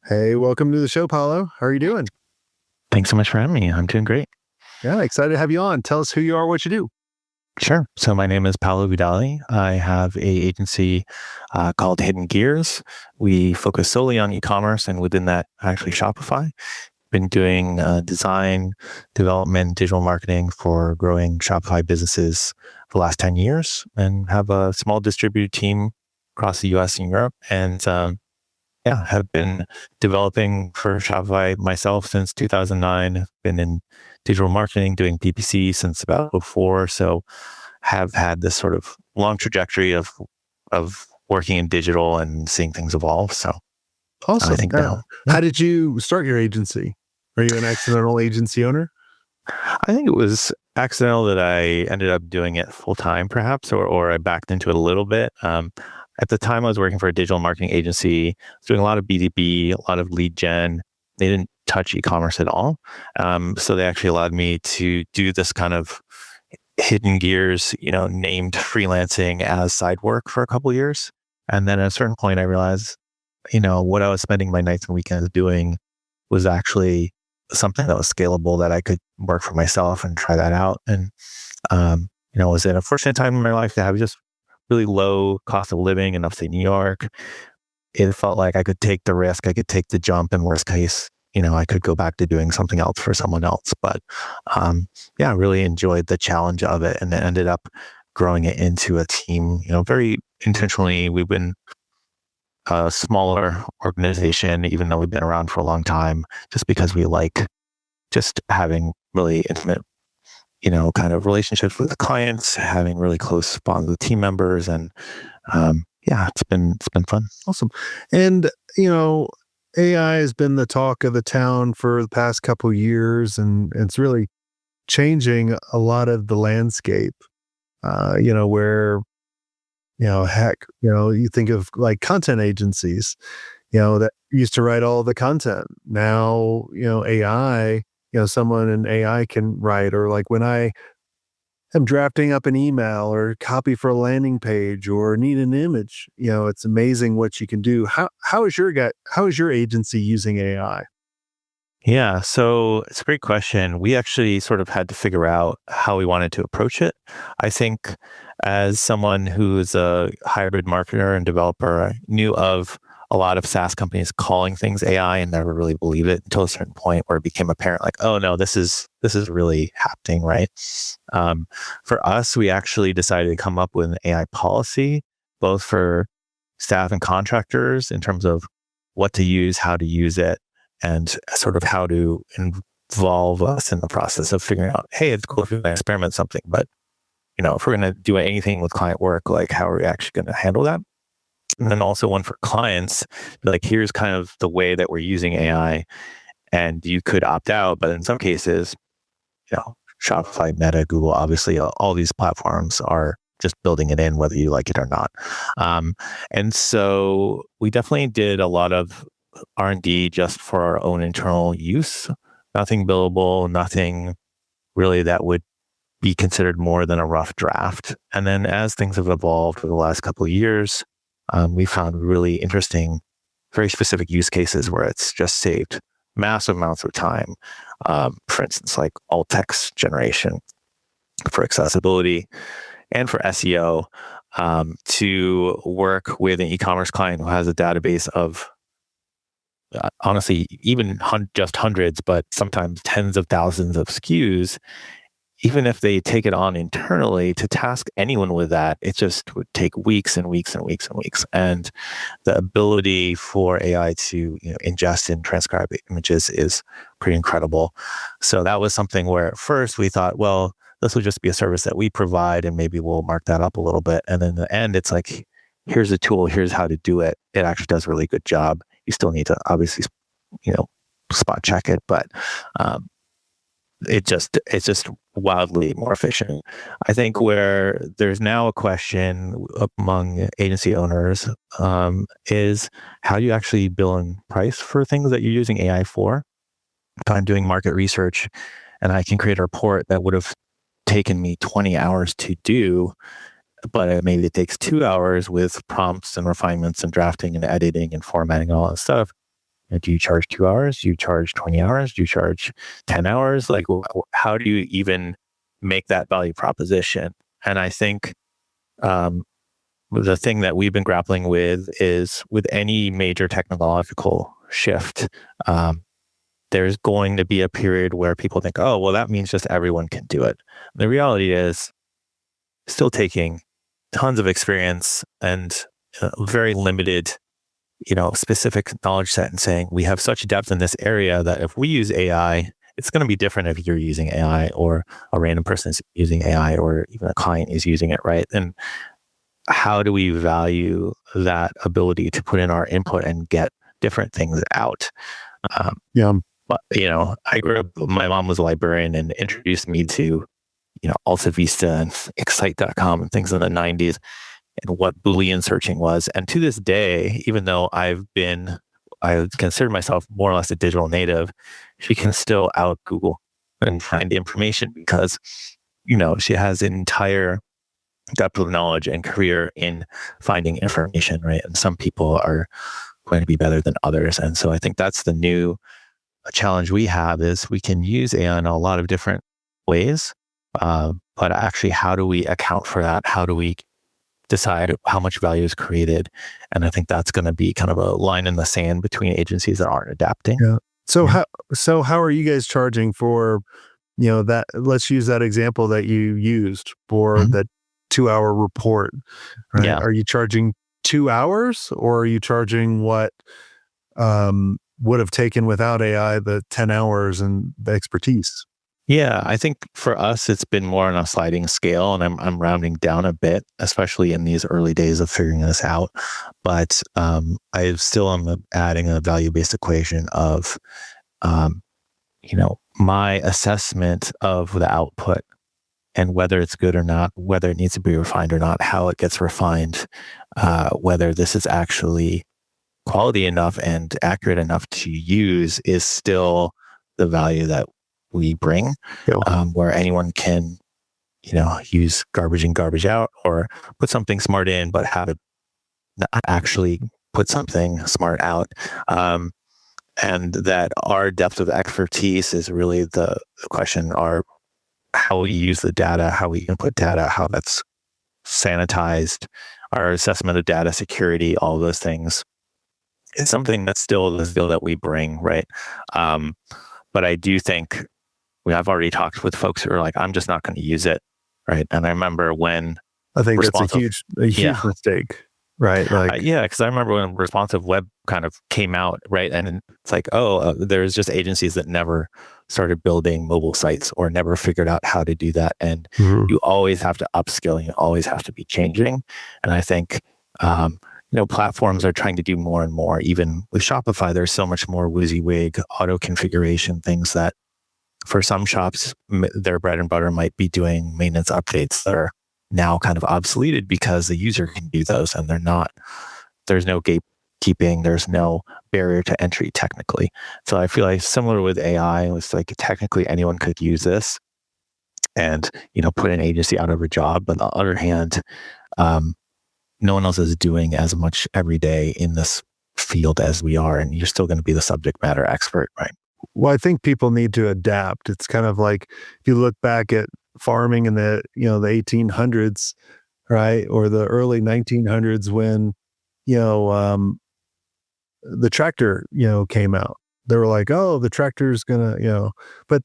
Hey, welcome to the show, Paolo. How are you doing? Thanks so much for having me. I'm doing great. Yeah, excited to have you on. Tell us who you are, what you do. Sure. So my name is Paolo Vidali. I have a agency called Hidden Gears. We focus solely on e-commerce, and within that, actually Shopify. Been doing design, development, digital marketing for growing Shopify businesses for the last 10 years, and have a small distributed team across the US and Europe. And have been developing for Shopify myself since 2009. Been in digital marketing, doing PPC since about before. So have had this sort of long trajectory of working in digital and seeing things evolve. So Awesome. I think now, How did you start your agency? Are you an accidental agency owner? I think it was accidental that I ended up doing it full time, perhaps, or I backed into it a little bit. At the time, I was working for a digital marketing agency, doing a lot of B2B, a lot of lead gen. They didn't touch e-commerce at all. So they actually allowed me to do this kind of hidden gears, named freelancing as side work for a couple of years. And then at a certain point, I realized, what I was spending my nights and weekends doing was actually something that was scalable, that I could work for myself and try that out. And, was in a fortunate time in my life to have just really low cost of living in upstate New York. It felt like I could take the risk, I could take the jump, and worst case, I could go back to doing something else for someone else. But I really enjoyed the challenge of it, and then ended up growing it into a team, very intentionally. We've been a smaller organization, even though we've been around for a long time, just because we like just having really intimate, kind of relationships with the clients, having really close bonds with team members. And it's been fun. Awesome. And, AI has been the talk of the town for the past couple years, and it's really changing a lot of the landscape, where, you think of like content agencies, that used to write all the content. Now, AI, someone in AI can write, or like when I am drafting up an email or copy for a landing page or need an image, it's amazing what you can do. How is your agency using AI? Yeah, so it's a great question. We actually sort of had to figure out how we wanted to approach it. I think as someone who's a hybrid marketer and developer, I knew of a lot of SaaS companies calling things AI and never really believed it until a certain point where it became apparent, like, oh no, this is really happening, right? For us, we actually decided to come up with an AI policy, both for staff and contractors, in terms of what to use, how to use it, and sort of how to involve us in the process of figuring out, hey, it's cool if we're going to experiment something, but if we're going to do anything with client work, like how are we actually going to handle that? And then also one for clients, like here's kind of the way that we're using AI, and you could opt out, but in some cases, Shopify, Meta, Google, obviously all these platforms are just building it in, whether you like it or not. And so we definitely did a lot of R&D just for our own internal use. Nothing billable, nothing really that would be considered more than a rough draft. And then as things have evolved over the last couple of years, we found really interesting, very specific use cases where it's just saved massive amounts of time. For instance, like alt text generation for accessibility and for SEO, to work with an e-commerce client who has a database of honestly, even just hundreds, but sometimes tens of thousands of SKUs. Even if they take it on internally, to task anyone with that, it just would take weeks and weeks and weeks and weeks. And the ability for AI to ingest and transcribe images is pretty incredible. So that was something where at first we thought, well, this will just be a service that we provide, and maybe we'll mark that up a little bit. And then in the end, it's like, here's a tool, here's how to do it. It actually does a really good job. You still need to obviously, spot check it, but it's just wildly more efficient. I think where there's now a question among agency owners is, how do you actually bill and price for things that you're using AI for? If I'm doing market research and I can create a report that would have taken me 20 hours to do, but maybe it takes 2 hours with prompts and refinements and drafting and editing and formatting and all that stuff, Do you charge 2 hours? Do you charge 20 hours? Do you charge 10 hours? Like, how do you even make that value proposition? And I think the thing that we've been grappling with is with any major technological shift, there's going to be a period where people think, oh, well, that means just everyone can do it. The reality is still taking tons of experience and very limited, specific knowledge set, and saying we have such depth in this area that if we use AI, it's going to be different if you're using AI or a random person is using AI or even a client is using it, right? And how do we value that ability to put in our input and get different things out? Yeah. But, I grew up, my mom was a librarian and introduced me to, Alta Vista and Excite.com and things in the 90s and what Boolean searching was. And to this day, even though I consider myself more or less a digital native, she can still out Google and find information because, she has an entire depth of knowledge and career in finding information, right? And some people are going to be better than others. And so I think that's the new challenge we have is we can use AI in a lot of different ways. But actually, how do we account for that? How do we decide how much value is created? And I think that's going to be kind of a line in the sand between agencies that aren't adapting. Yeah. So how are you guys charging for, that, let's use that example that you used for that 2-hour report, right? Yeah. Are you charging 2 hours or are you charging what would have taken without AI, the 10 hours and the expertise? Yeah, I think for us, it's been more on a sliding scale, and I'm rounding down a bit, especially in these early days of figuring this out. But I still am adding a value-based equation of, my assessment of the output and whether it's good or not, whether it needs to be refined or not, how it gets refined, whether this is actually quality enough and accurate enough to use is still the value that we bring, where anyone can, use garbage in, garbage out, or put something smart in, but have it not actually put something smart out. And that our depth of expertise is really the question, how we use the data, how we input data, how that's sanitized, our assessment of data security, all those things. It's something that's still the skill that we bring, right? But I do think I've already talked with folks who are like, I'm just not going to use it, right? And I remember when I think that's a huge mistake, right? Like, because I remember when responsive web kind of came out, right? And it's like, there's just agencies that never started building mobile sites or never figured out how to do that. And you always have to upskill, you always have to be changing. And I think, platforms are trying to do more and more. Even with Shopify, there's so much more WYSIWYG, auto configuration, things that for some shops, their bread and butter might be doing maintenance updates that are now kind of obsoleted because the user can do those and there's no gatekeeping, there's no barrier to entry technically. So I feel like similar with AI, it's like technically anyone could use this and, put an agency out of a job. But on the other hand, no one else is doing as much every day in this field as we are, and you're still going to be the subject matter expert, right? Well, I think people need to adapt. It's kind of like if you look back at farming in the 1800s, right, or the early 1900s when the tractor came out. They were like, oh, the tractor's gonna but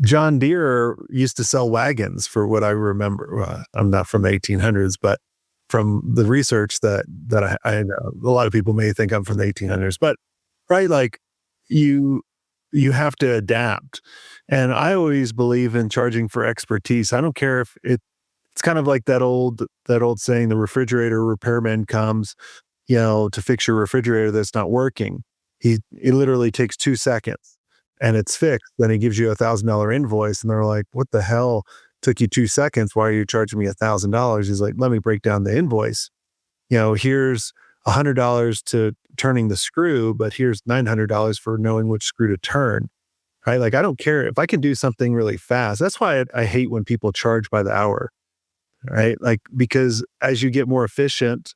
John Deere used to sell wagons, for what I remember. I'm not from the 1800s, but from the research that I know, a lot of people may think I'm from the 1800s, but right, like you have to adapt. And I always believe in charging for expertise. I don't care if it's kind of like that old saying, the refrigerator repairman comes, to fix your refrigerator that's not working. He literally takes 2 seconds and it's fixed. Then he gives you $1,000 invoice and they're like, what the hell? Took you 2 seconds. Why are you charging me $1,000? He's like, let me break down the invoice. Here's $100 to turning the screw, but here's $900 for knowing which screw to turn. Right? Like, I don't care if I can do something really fast. That's why I hate when people charge by the hour. Right? Like, because as you get more efficient,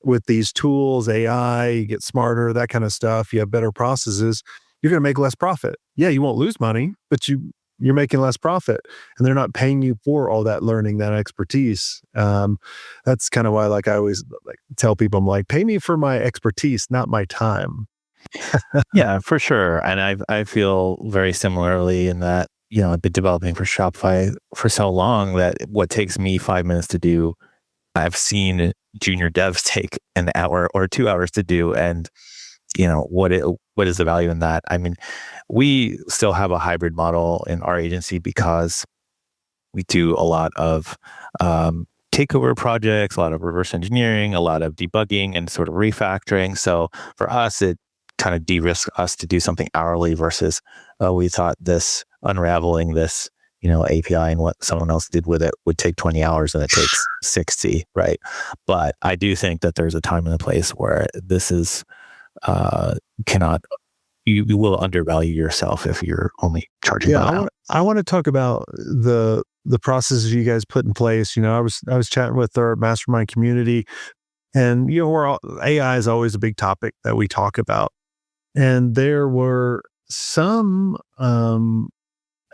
with these tools, AI, you get smarter, that kind of stuff, you have better processes, you're going to make less profit. Yeah, you won't lose money, but you're making less profit, and they're not paying you for all that learning, that expertise. That's kind of why, like, I always like tell people, I'm like, pay me for my expertise, not my time. Yeah, for sure. And I feel very similarly in that, I've been developing for Shopify for so long that what takes me 5 minutes to do, I've seen junior devs take an hour or 2 hours to do. And, what is the value in that? I mean, we still have a hybrid model in our agency because we do a lot of takeover projects, a lot of reverse engineering, a lot of debugging and sort of refactoring. So for us, it kind of de-risks us to do something hourly versus we thought this unraveling this, API and what someone else did with it would take 20 hours and it takes 60, right? But I do think that there's a time and a place where this is cannot you will undervalue yourself if you're only charging by the hour. I want to talk about the processes you guys put in place. I was chatting with our mastermind community, and AI is always a big topic that we talk about. And there were some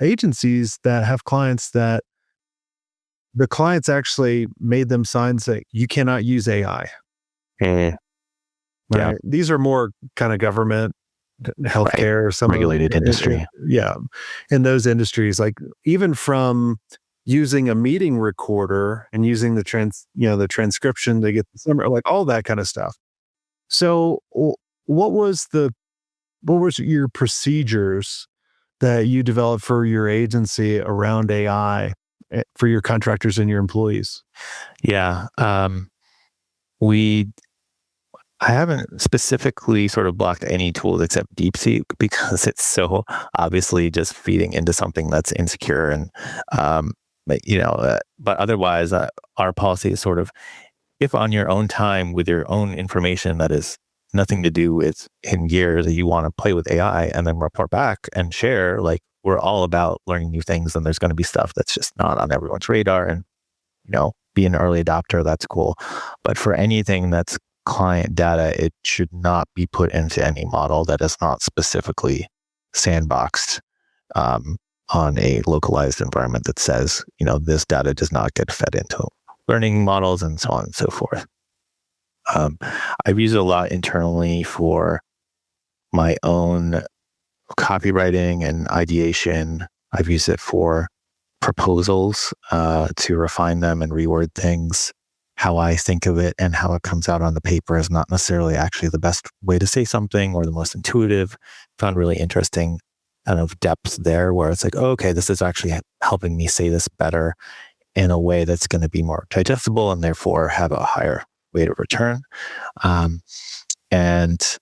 agencies that have clients that the clients actually made them sign saying you cannot use AI. Yeah. Right? These are more kind of government, healthcare, some regulated industry. Yeah, in those industries, like even from using a meeting recorder and using the transcription to get the summary, like all that kind of stuff. So, what was your procedures that you developed for your agency around AI for your contractors and your employees? Yeah, I haven't specifically sort of blocked any tools except DeepSeek because it's so obviously just feeding into something that's insecure. And, but otherwise, our policy is sort of, if on your own time with your own information that is nothing to do with in gear that you want to play with AI and then report back and share, like we're all about learning new things, and there's going to be stuff that's just not on everyone's radar. And, be an early adopter, that's cool. But for anything that's client data, it should not be put into any model that is not specifically sandboxed on a localized environment that says, this data does not get fed into learning models and so on and so forth. I've used it a lot internally for my own copywriting and ideation. I've used it for proposals to refine them and reword things. How I think of it and how it comes out on the paper is not necessarily actually the best way to say something or the most intuitive. Found really interesting kind of depth there where it's like, oh, okay, this is actually helping me say this better in a way that's going to be more digestible and therefore have a higher rate of return. And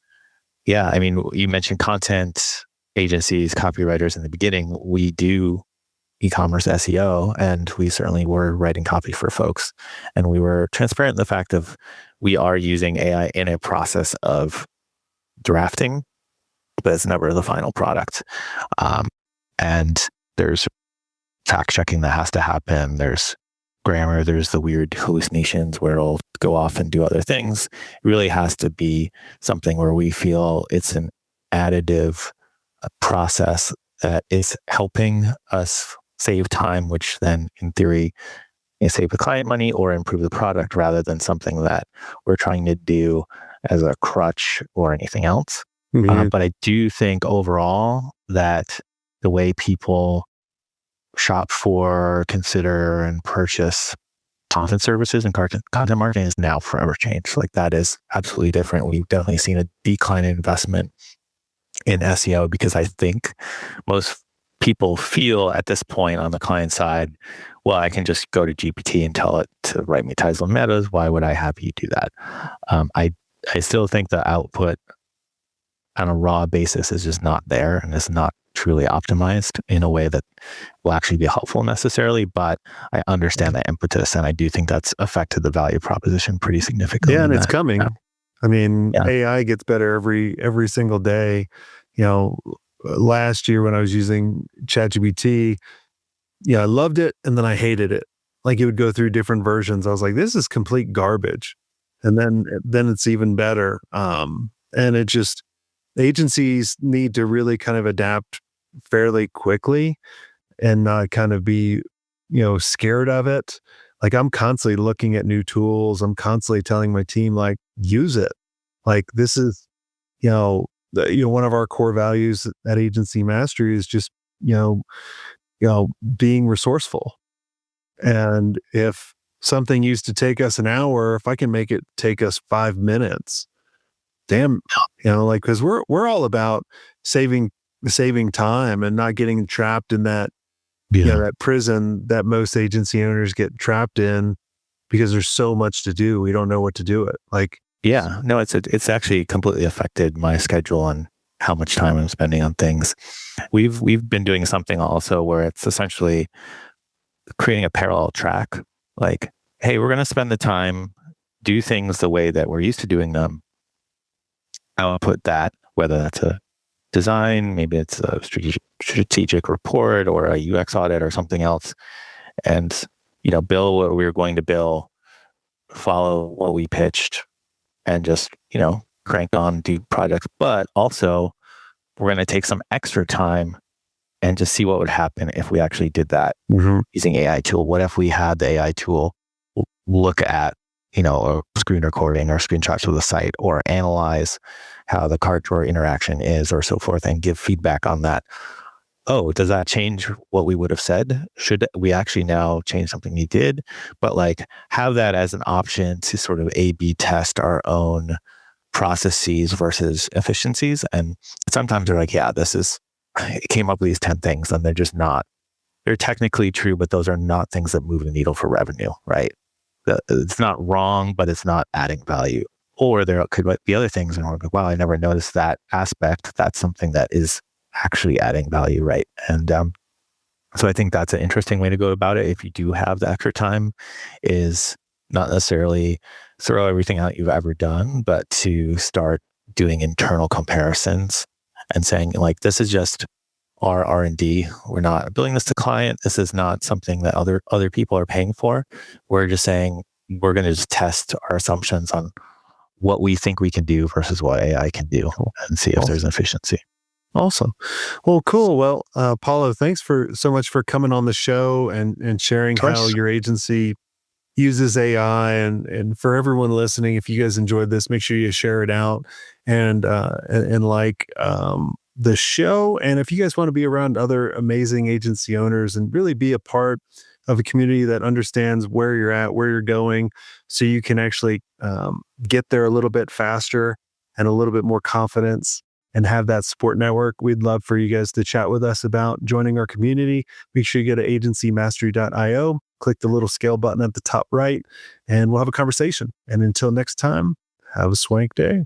yeah, I mean, you mentioned content agencies, copywriters in the beginning. We do e-commerce SEO, and we certainly were writing copy for folks. And we were transparent in the fact of we are using AI in a process of drafting, but it's never the final product. And there's fact checking that has to happen. There's grammar. There's the weird hallucinations where it'll go off and do other things. It really has to be something where we feel it's an additive process that is helping us save time, which then in theory save the client money or improve the product rather than something that we're trying to do as a crutch or anything else. Mm-hmm. But I do think overall that the way people shop for, consider, and purchase content services and content marketing is now forever changed. Like that is absolutely different. We've definitely seen a decline in investment in SEO because I think most people feel at this point on the client side, well, I can just go to GPT and tell it to write me titles and metas. Why would I have you do that? I still think the output on a raw basis is just not there and is not truly optimized in a way that will actually be helpful necessarily. But I understand that impetus, and I do think that's affected the value proposition pretty significantly. Yeah, and it's coming. Yeah. I mean, AI gets better every single day. Last year when I was using ChatGPT, I loved it and then I hated it. Like it would go through different versions. I was like, this is complete garbage. and then it's even better. And it just agencies need to really kind of adapt fairly quickly and not kind of be, scared of it. Like I'm constantly looking at new tools. I'm constantly telling my team, like, use it. Like this is, one of our core values at Agency Mastery is just, being resourceful. And if something used to take us an hour, if I can make it take us 5 minutes, damn, like, cause we're all about saving time and not getting trapped in that, that prison that most agency owners get trapped in because there's so much to do. We don't know what to do it. Like, yeah, no, it's actually completely affected my schedule and how much time I'm spending on things. We've been doing something also where it's essentially creating a parallel track. Like, hey, we're going to spend the time, do things the way that we're used to doing them. I'll put that, whether that's a design, maybe it's a strategic report or a UX audit or something else, and bill what we were going to bill, follow what we pitched, and just crank on, do projects. But also, we're going to take some extra time and just see what would happen if we actually did that using AI tool. What if we had the AI tool look at a screen recording or screenshots of the site, or analyze how the cart drawer interaction is, or so forth, and give feedback on that. Oh, does that change what we would have said? Should we actually now change something we did? But like have that as an option to sort of A/B test our own processes versus efficiencies. And sometimes they're like, yeah, it came up with these 10 things, and they're technically true, but those are not things that move the needle for revenue, right? It's not wrong, but it's not adding value. Or there could be other things, and we're like, wow, I never noticed that aspect. That's something that is actually adding value, right? And so I think that's an interesting way to go about it. If you do have the extra time, is not necessarily throw everything out you've ever done, but to start doing internal comparisons and saying, like, this is just our R&D. We're not billing this to client. This is not something that other people are paying for. We're just saying we're going to just test our assumptions on what we think we can do versus what AI can do, and see if there's efficiency. Awesome. Well, cool. Well, Paolo, thanks so much for coming on the show and sharing how your agency uses AI. And for everyone listening, if you guys enjoyed this, make sure you share it out and like the show. And if you guys want to be around other amazing agency owners and really be a part of a community that understands where you're at, where you're going, so you can actually get there a little bit faster and a little bit more confidence and have that support network, we'd love for you guys to chat with us about joining our community. Make sure you go to agencymastery.io, click the little scale button at the top right, and we'll have a conversation. And until next time, have a swank day.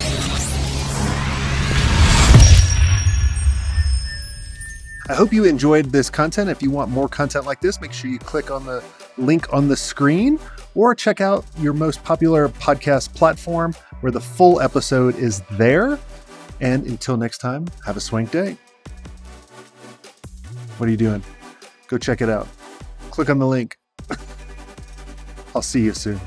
I hope you enjoyed this content. If you want more content like this, make sure you click on the link on the screen or check out your most popular podcast platform where the full episode is there. And until next time, have a swank day. What are you doing? Go check it out. Click on the link. I'll see you soon.